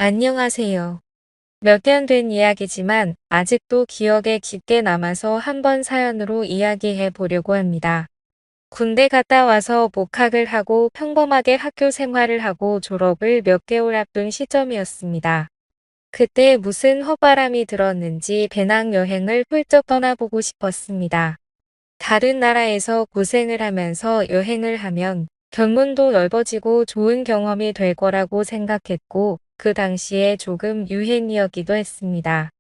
안녕하세요. 몇 년 된 이야기지만 아직도 기억에 깊게 남아서 한번 사연으로 이야기해 보려고 합니다. 군대 갔다 와서 복학을 하고 평범하게 학교 생활을 하고 졸업을 몇 개월 앞둔 시점이었습니다. 그때 무슨 헛바람이 들었는지 배낭여행을 훌쩍 떠나보고 싶었습니다. 다른 나라에서 고생을 하면서 여행을 하면 견문도 넓어지고 좋은 경험이 될 거라고 생각했고 그 당시에 조금 유행이었기도 했습니다.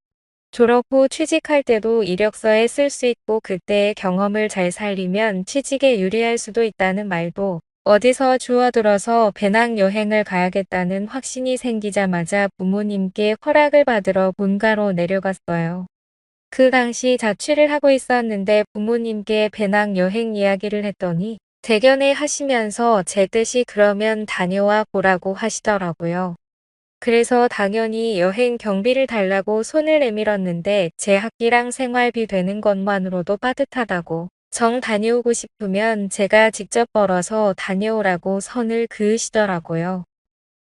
졸업 후 취직할 때도 이력서에 쓸 수 있고 그때의 경험을 잘 살리면 취직에 유리할 수도 있다는 말도 어디서 주워들어서 배낭여행을 가야겠다는 확신이 생기자마자 부모님께 허락을 받으러 본가로 내려갔어요. 그 당시 자취를 하고 있었는데 부모님께 배낭여행 이야기를 했더니 대견해 하시면서 제 뜻이 그러면 다녀와 보라고 하시더라고요. 그래서 당연히 여행 경비를 달라고 손을 내밀었는데 제 학비랑 생활비 되는 것만으로도 빠듯하다고 정 다녀오고 싶으면 제가 직접 벌어서 다녀오라고 선을 그으시더라고요.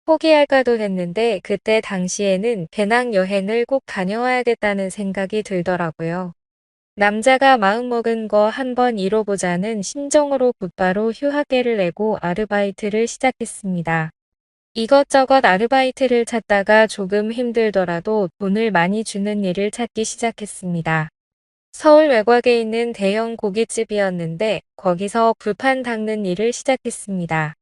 포기할까도 했는데 그때 당시에는 배낭여행을 꼭 다녀와야겠다는 생각이 들더라고요. 남자가 마음먹은 거 한번 이뤄보자는 심정으로 곧바로 휴학계를 내고 아르바이트를 시작했습니다. 이것저것 아르바이트를 찾다가 조금 힘들더라도 돈을 많이 주는 일을 찾기 시작했습니다. 서울 외곽에 있는 대형 고깃집이었는데 거기서 불판 닦는 일을 시작했습니다.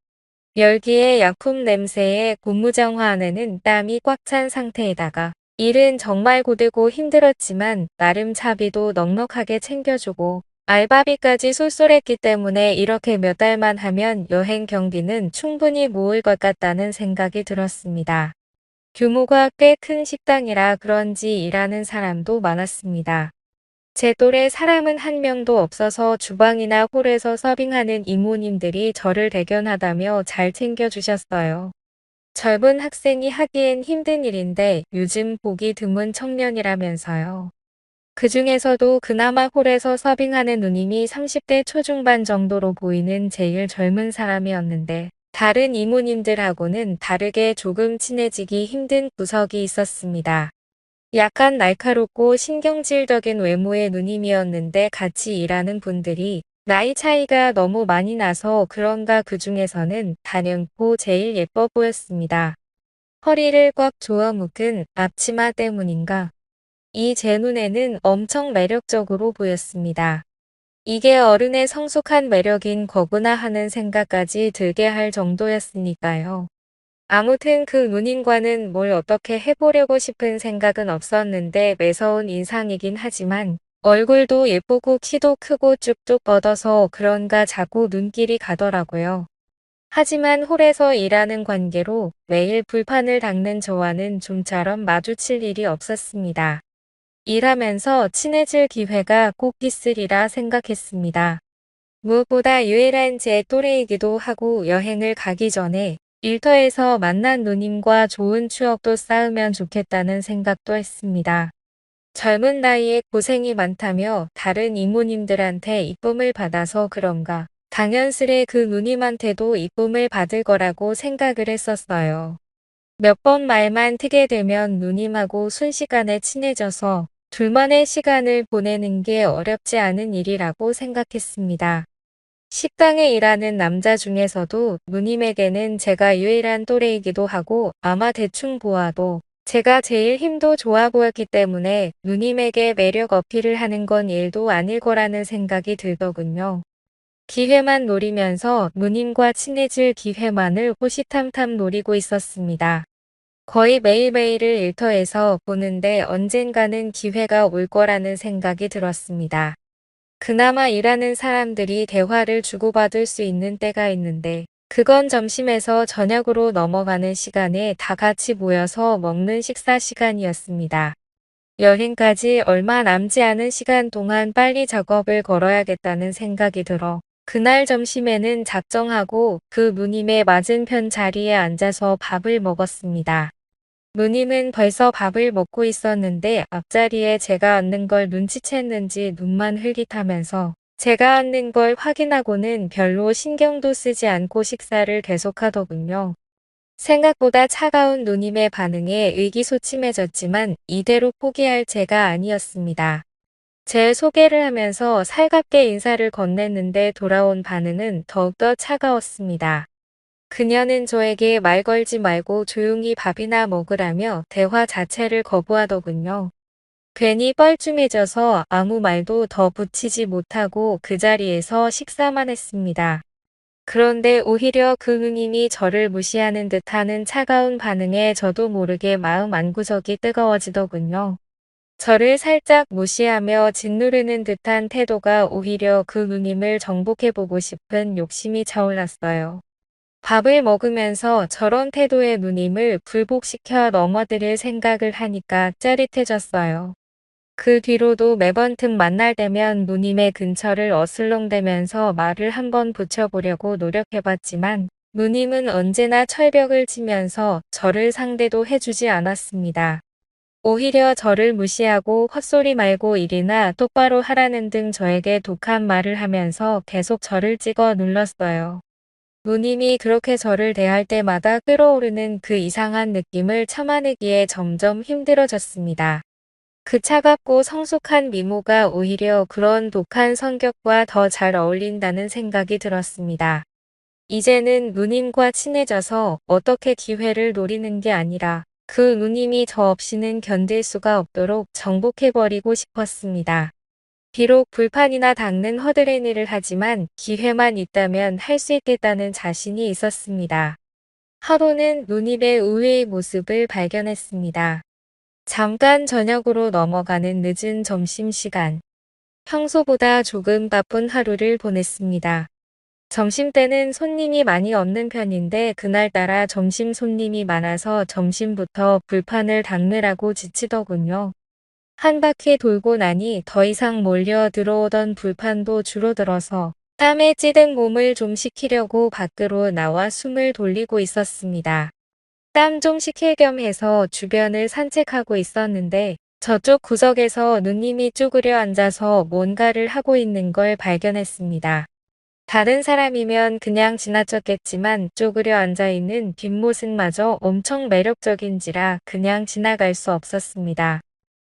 열기에 약품 냄새에 고무장화 안에는 땀이 꽉 찬 상태에다가 일은 정말 고되고 힘들었지만 나름 차비도 넉넉하게 챙겨주고 알바비까지 쏠쏠했기 때문에 이렇게 몇 달만 하면 여행 경비는 충분히 모을 것 같다는 생각이 들었습니다. 규모가 꽤 큰 식당이라 그런지 일하는 사람도 많았습니다. 제 또래 사람은 한 명도 없어서 주방이나 홀에서 서빙하는 이모님들이 저를 대견하다며 잘 챙겨주셨어요. 젊은 학생이 하기엔 힘든 일인데 요즘 보기 드문 청년이라면서요. 그 중에서도 그나마 홀에서 서빙하는 누님이 30대 초중반 정도로 보이는 제일 젊은 사람이었는데 다른 이모님들하고는 다르게 조금 친해지기 힘든 구석이 있었습니다. 약간 날카롭고 신경질적인 외모의 누님이었는데 같이 일하는 분들이 나이 차이가 너무 많이 나서 그런가 그 중에서는 단연코 제일 예뻐 보였습니다. 허리를 꽉 조아 묶은 앞치마 때문인가 이 제 눈에는 엄청 매력적으로 보였습니다. 이게 어른의 성숙한 매력인 거구나 하는 생각까지 들게 할 정도였으니까요. 아무튼 그 누님과는 뭘 어떻게 해보려고 싶은 생각은 없었는데 매서운 인상이긴 하지만 얼굴도 예쁘고 키도 크고 쭉쭉 뻗어서 그런가 자꾸 눈길이 가더라고요. 하지만 홀에서 일하는 관계로 매일 불판을 닦는 저와는 좀처럼 마주칠 일이 없었습니다. 일하면서 친해질 기회가 꼭 있으리라 생각했습니다. 무엇보다 유일한 제 또래이기도 하고 여행을 가기 전에 일터에서 만난 누님과 좋은 추억도 쌓으면 좋겠다는 생각도 했습니다. 젊은 나이에 고생이 많다며 다른 이모님들한테 이쁨을 받아서 그런가 당연스레 그 누님한테도 이쁨을 받을 거라고 생각을 했었어요. 몇 번 말만 트게 되면 누님하고 순식간에 친해져서 둘만의 시간을 보내는 게 어렵지 않은 일이라고 생각했습니다. 식당에 일하는 남자 중에서도 누님에게는 제가 유일한 또래이기도 하고 아마 대충 보아도 제가 제일 힘도 좋아 보였기 때문에 누님에게 매력 어필을 하는 건 일도 아닐 거라는 생각이 들더군요. 기회만 노리면서 누님과 친해질 기회만을 호시탐탐 노리고 있었습니다. 거의 매일매일을 일터에서 보는데 언젠가는 기회가 올 거라는 생각이 들었습니다. 그나마 일하는 사람들이 대화를 주고받을 수 있는 때가 있는데 그건 점심에서 저녁으로 넘어가는 시간에 다 같이 모여서 먹는 식사 시간이었습니다. 여행까지 얼마 남지 않은 시간 동안 빨리 작업을 걸어야겠다는 생각이 들어 그날 점심에는 작정하고 그 누님의 맞은편 자리에 앉아서 밥을 먹었습니다. 누님은 벌써 밥을 먹고 있었는데 앞자리에 제가 앉는 걸 눈치챘는지 눈만 흘깃하면서 제가 앉는 걸 확인하고는 별로 신경도 쓰지 않고 식사를 계속하더군요. 생각보다 차가운 누님의 반응에 의기소침해졌지만 이대로 포기할 제가 아니었습니다. 제 소개를 하면서 살갑게 인사를 건넸는데 돌아온 반응은 더욱더 차가웠습니다. 그녀는 저에게 말 걸지 말고 조용히 밥이나 먹으라며 대화 자체를 거부하더군요. 괜히 뻘쭘해져서 아무 말도 더 붙이지 못하고 그 자리에서 식사만 했습니다. 그런데 오히려 그 누님이 저를 무시하는 듯하는 차가운 반응에 저도 모르게 마음 안구석이 뜨거워지더군요. 저를 살짝 무시하며 짓누르는 듯한 태도가 오히려 그 누님을 정복해보고 싶은 욕심이 차올랐어요. 밥을 먹으면서 저런 태도의 누님을 굴복시켜 넘어뜨릴 생각을 하니까 짜릿해졌어요. 그 뒤로도 매번 틈 만날 때면 누님의 근처를 어슬렁대면서 말을 한번 붙여보려고 노력해봤지만 누님은 언제나 철벽을 치면서 저를 상대도 해주지 않았습니다. 오히려 저를 무시하고 헛소리 말고 일이나 똑바로 하라는 등 저에게 독한 말을 하면서 계속 저를 찍어 눌렀어요. 누님이 그렇게 저를 대할 때마다 끓어오르는 그 이상한 느낌을 참아내기에 점점 힘들어졌습니다. 그 차갑고 성숙한 미모가 오히려 그런 독한 성격과 더 잘 어울린다는 생각이 들었습니다. 이제는 누님과 친해져서 어떻게 기회를 노리는 게 아니라 그 누님이 저 없이는 견딜 수가 없도록 정복해버리고 싶었습니다. 비록 불판이나 닦는 허드렛 일을 하지만 기회만 있다면 할 수 있겠다는 자신이 있었습니다. 하루는 누님의 의외의 모습을 발견했습니다. 잠깐 저녁으로 넘어가는 늦은 점심시간. 평소보다 조금 바쁜 하루를 보냈습니다. 점심때는 손님이 많이 없는 편인데 그날따라 점심 손님이 많아서 점심부터 불판을 닦느라고 지치더군요. 한 바퀴 돌고 나니 더 이상 몰려 들어오던 불판도 줄어들어서 땀에 찌든 몸을 좀 식히려고 밖으로 나와 숨을 돌리고 있었습니다. 땀 좀 식힐 겸 해서 주변을 산책하고 있었는데 저쪽 구석에서 누님이 쭈그려 앉아서 뭔가를 하고 있는 걸 발견했습니다. 다른 사람이면 그냥 지나쳤겠지만 쪼그려 앉아있는 뒷모습마저 엄청 매력적인지라 그냥 지나갈 수 없었습니다.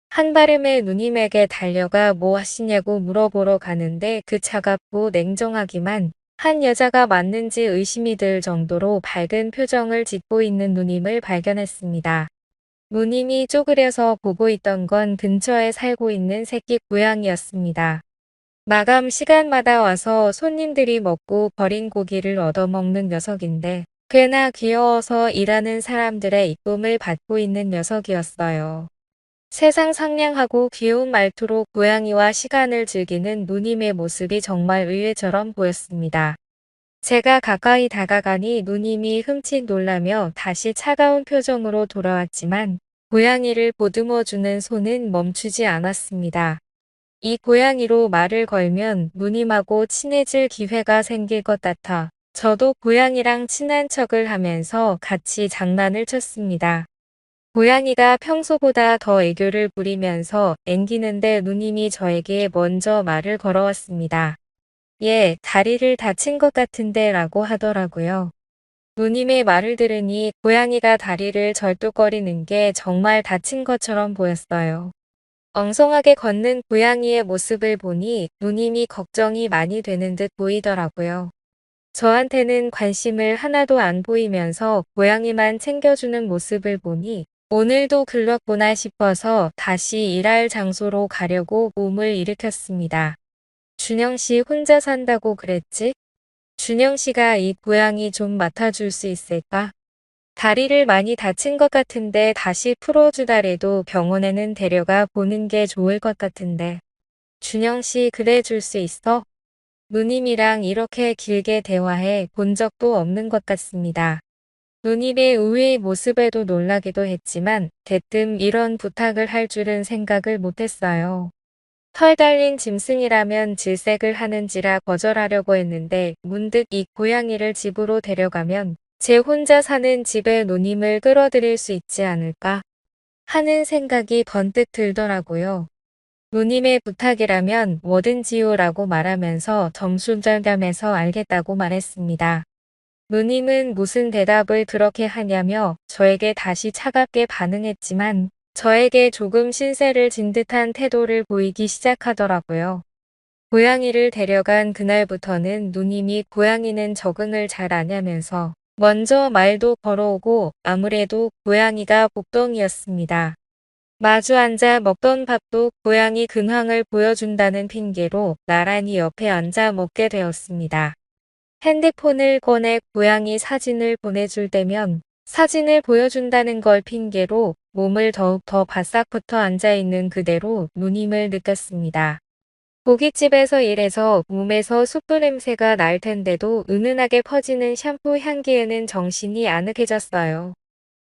한발음에 누님에게 달려가 뭐 하시냐고 물어보러 가는데 그 차갑고 냉정하기만 한 여자가 맞는지 의심이 들 정도로 밝은 표정을 짓고 있는 누님을 발견했습니다. 누님이 쪼그려서 보고 있던 건 근처에 살고 있는 새끼 고양이였습니다. 마감 시간마다 와서 손님들이 먹고 버린 고기를 얻어먹는 녀석인데 꽤나 귀여워서 일하는 사람들의 이쁨을 받고 있는 녀석이었어요. 세상 상냥하고 귀여운 말투로 고양이와 시간을 즐기는 누님의 모습이 정말 의외처럼 보였습니다. 제가 가까이 다가가니 누님이 흠칫 놀라며 다시 차가운 표정으로 돌아왔지만 고양이를 보듬어주는 손은 멈추지 않았습니다. 이 고양이로 말을 걸면 누님하고 친해질 기회가 생길 것 같아 저도 고양이랑 친한 척을 하면서 같이 장난을 쳤습니다. 고양이가 평소보다 더 애교를 부리면서 앵기는데 누님이 저에게 먼저 말을 걸어왔습니다. 예, 다리를 다친 것 같은데 라고 하더라고요. 누님의 말을 들으니 고양이가 다리를 절뚝거리는 게 정말 다친 것처럼 보였어요. 엉성하게 걷는 고양이의 모습을 보니 누님이 걱정이 많이 되는 듯 보이더라고요. 저한테는 관심을 하나도 안 보이면서 고양이만 챙겨주는 모습을 보니 오늘도 글렀구나 싶어서 다시 일할 장소로 가려고 몸을 일으켰습니다. 준영 씨 혼자 산다고 그랬지? 준영 씨가 이 고양이 좀 맡아줄 수 있을까? 다리를 많이 다친 것 같은데 다시 풀어주다래도 병원에는 데려가 보는 게 좋을 것 같은데. 준영 씨 그래 줄 수 있어? 누님이랑 이렇게 길게 대화해 본 적도 없는 것 같습니다. 누님의 의외의 모습에도 놀라기도 했지만 대뜸 이런 부탁을 할 줄은 생각을 못했어요. 털 달린 짐승이라면 질색을 하는지라 거절하려고 했는데 문득 이 고양이를 집으로 데려가면 제 혼자 사는 집에 누님을 끌어들일 수 있지 않을까 하는 생각이 번뜩 들더라고요. 누님의 부탁이라면 뭐든지요 라고 말하면서 점수절감해서 알겠다고 말했습니다. 누님은 무슨 대답을 그렇게 하냐며 저에게 다시 차갑게 반응했지만 저에게 조금 신세를 진 듯한 태도를 보이기 시작하더라고요. 고양이를 데려간 그날부터는 누님이 고양이는 적응을 잘 하냐면서 먼저 말도 걸어오고 아무래도 고양이가 복덩이였습니다. 마주 앉아 먹던 밥도 고양이 근황을 보여준다는 핑계로 나란히 옆에 앉아 먹게 되었습니다. 핸드폰을 꺼내 고양이 사진을 보내줄 때면 사진을 보여준다는 걸 핑계로 몸을 더욱 더 바싹 붙어 앉아있는 그대로 누님을 느꼈습니다. 고깃집에서 일해서 몸에서 숯불 냄새가 날 텐데도 은은하게 퍼지는 샴푸 향기에는 정신이 아늑해졌어요.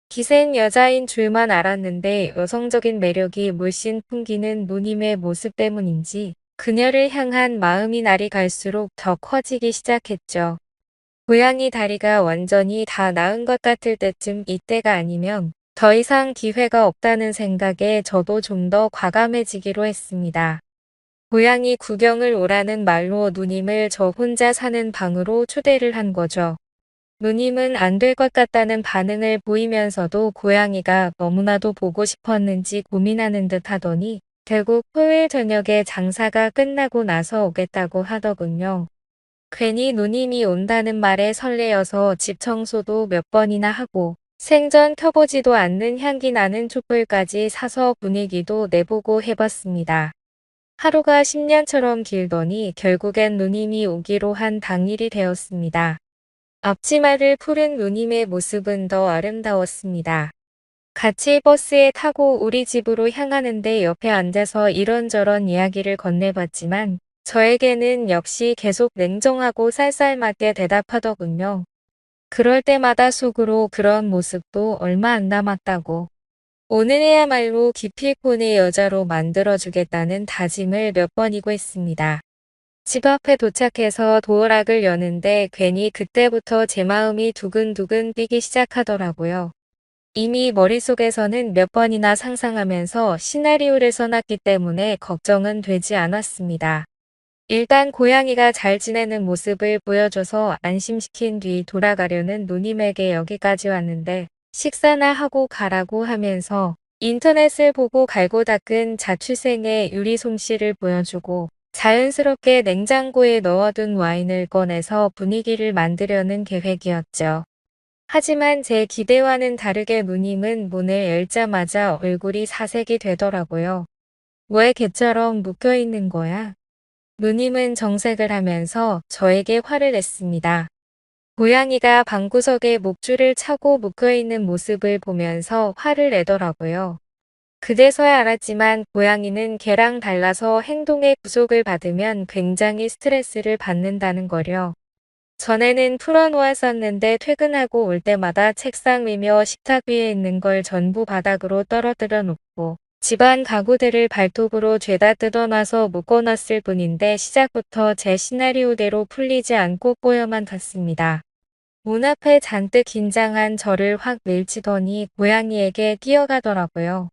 기센 여자인 줄만 알았는데 여성적인 매력이 물씬 풍기는 누님의 모습 때문인지 그녀를 향한 마음이 날이 갈수록 더 커지기 시작했죠. 고양이 다리가 완전히 다 나은 것 같을 때쯤 이때가 아니면 더 이상 기회가 없다는 생각에 저도 좀 더 과감해지기로 했습니다. 고양이 구경을 오라는 말로 누님을 저 혼자 사는 방으로 초대를 한 거죠. 누님은 안 될 것 같다는 반응을 보이면서도 고양이가 너무나도 보고 싶었는지 고민하는 듯 하더니 결국 토요일 저녁에 장사가 끝나고 나서 오겠다고 하더군요. 괜히 누님이 온다는 말에 설레어서 집 청소도 몇 번이나 하고 생전 켜보지도 않는 향기 나는 촛불까지 사서 분위기도 내보고 해봤습니다. 하루가 10년처럼 길더니 결국엔 누님이 오기로 한 당일이 되었습니다. 앞치마를 풀은 누님의 모습은 더 아름다웠습니다. 같이 버스에 타고 우리 집으로 향하는데 옆에 앉아서 이런저런 이야기를 건네봤지만 저에게는 역시 계속 냉정하고 쌀쌀맞게 대답하더군요. 그럴 때마다 속으로 그런 모습도 얼마 안 남았다고. 오늘에야말로 기필코의 여자로 만들어주겠다는 다짐을 몇 번이고 했습니다. 집 앞에 도착해서 도어락을 여는데 괜히 그때부터 제 마음이 두근두근 뛰기 시작하더라고요. 이미 머릿속에서는 몇 번이나 상상하면서 시나리오를 써놨기 때문에 걱정은 되지 않았습니다. 일단 고양이가 잘 지내는 모습을 보여줘서 안심시킨 뒤 돌아가려는 누님에게 여기까지 왔는데 식사나 하고 가라고 하면서 인터넷을 보고 갈고 닦은 자취생의 유리 솜씨를 보여주고 자연스럽게 냉장고에 넣어둔 와인을 꺼내서 분위기를 만들려는 계획이었죠. 하지만 제 기대와는 다르게 누님은 문을 열자마자 얼굴이 사색이 되더라고요. 왜 개처럼 묶여있는 거야? 누님은 정색을 하면서 저에게 화를 냈습니다. 고양이가 방구석에 목줄을 차고 묶여있는 모습을 보면서 화를 내더라고요. 그제서야 알았지만 고양이는 개랑 달라서 행동의 구속을 받으면 굉장히 스트레스를 받는다는 거려. 전에는 풀어놓았었는데 퇴근하고 올 때마다 책상 위며 식탁 위에 있는 걸 전부 바닥으로 떨어뜨려 놓고 집안 가구들을 발톱으로 죄다 뜯어놔서 묶어놨을 뿐인데 시작부터 제 시나리오대로 풀리지 않고 꼬여만 갔습니다. 문 앞에 잔뜩 긴장한 저를 확 밀치더니 고양이에게 뛰어가더라고요.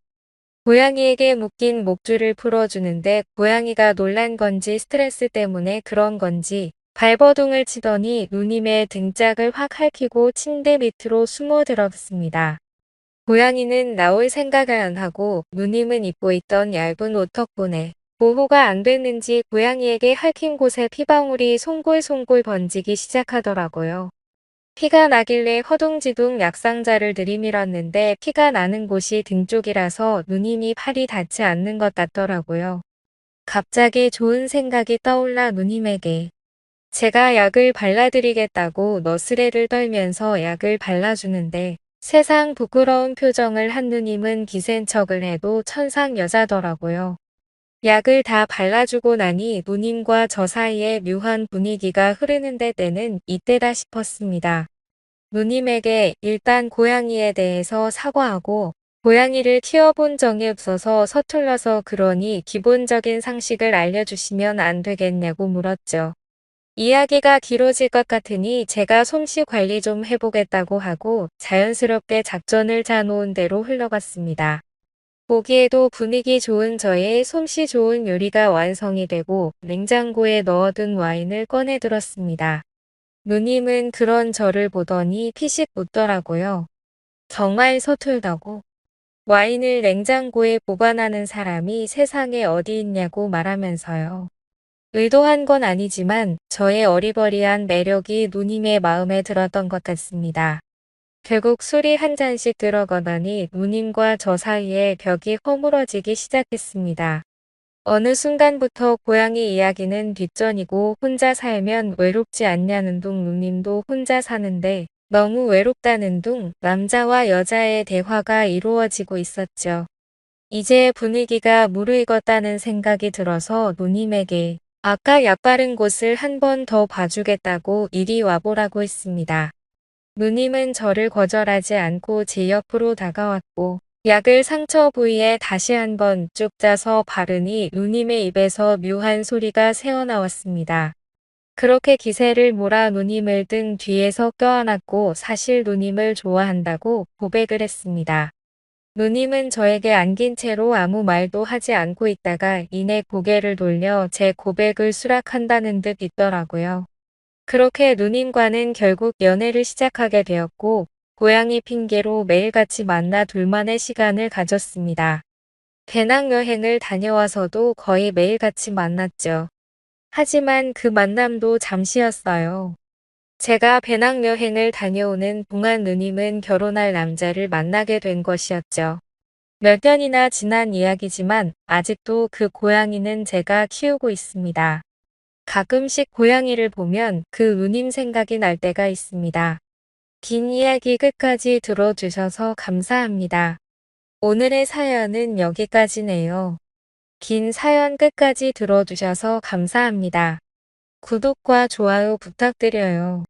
고양이에게 묶인 목줄을 풀어주는데 고양이가 놀란 건지 스트레스 때문에 그런 건지 발버둥을 치더니 누님의 등짝을 확 핥히고 침대 밑으로 숨어 들었습니다. 고양이는 나올 생각을 안 하고 누님은 입고 있던 얇은 옷 덕분에 보호가 안 됐는지 고양이에게 핥힌 곳에 피방울이 송골송골 번지기 시작하더라고요. 피가 나길래 허둥지둥 약상자를 들이밀었는데 피가 나는 곳이 등 쪽이라서 누님이 팔이 닿지 않는 것 같더라고요. 갑자기 좋은 생각이 떠올라 누님에게 제가 약을 발라드리겠다고 너스레를 떨면서 약을 발라주는데 세상 부끄러운 표정을 한 누님은 기센 척을 해도 천상 여자더라고요. 약을 다 발라주고 나니 누님과 저 사이에 묘한 분위기가 흐르는데 때는 이때다 싶었습니다. 누님에게 일단 고양이에 대해서 사과하고 고양이를 키워본 적이 없어서 서툴러서 그러니 기본적인 상식을 알려주시면 안 되겠냐고 물었죠. 이야기가 길어질 것 같으니 제가 솜씨 관리 좀 해보겠다고 하고 자연스럽게 작전을 짜놓은 대로 흘러갔습니다. 보기에도 분위기 좋은 저의 솜씨 좋은 요리가 완성이 되고 냉장고에 넣어둔 와인을 꺼내 들었습니다. 누님은 그런 저를 보더니 피식 웃더라고요. 정말 서툴다고. 와인을 냉장고에 보관하는 사람이 세상에 어디 있냐고 말하면서요. 의도한 건 아니지만 저의 어리버리한 매력이 누님의 마음에 들었던 것 같습니다. 결국 술이 한 잔씩 들어가더니 누님과 저 사이에 벽이 허물어지기 시작했습니다. 어느 순간부터 고양이 이야기는 뒷전이고 혼자 살면 외롭지 않냐는 둥 누님도 혼자 사는데 너무 외롭다는 둥 남자와 여자의 대화가 이루어지고 있었죠. 이제 분위기가 무르익었다는 생각이 들어서 누님에게 아까 약 바른 곳을 한 번 더 봐주겠다고 이리 와보라고 했습니다. 누님은 저를 거절하지 않고 제 옆으로 다가왔고 약을 상처 부위에 다시 한 번 쭉 짜서 바르니 누님의 입에서 묘한 소리가 새어나왔습니다. 그렇게 기세를 몰아 누님을 등 뒤에서 껴안았고 사실 누님을 좋아한다고 고백을 했습니다. 누님은 저에게 안긴 채로 아무 말도 하지 않고 있다가 이내 고개를 돌려 제 고백을 수락한다는 듯 있더라고요. 그렇게 누님과는 결국 연애를 시작하게 되었고 고양이 핑계로 매일같이 만나 둘만의 시간을 가졌습니다. 배낭여행을 다녀와서도 거의 매일같이 만났죠. 하지만 그 만남도 잠시였어요. 제가 배낭여행을 다녀오는 동안 누님은 결혼할 남자를 만나게 된 것이었죠. 몇 년이나 지난 이야기지만 아직도 그 고양이는 제가 키우고 있습니다. 가끔씩 고양이를 보면 그 누님 생각이 날 때가 있습니다. 긴 이야기 끝까지 들어주셔서 감사합니다. 오늘의 사연은 여기까지네요. 긴 사연 끝까지 들어주셔서 감사합니다. 구독과 좋아요 부탁드려요.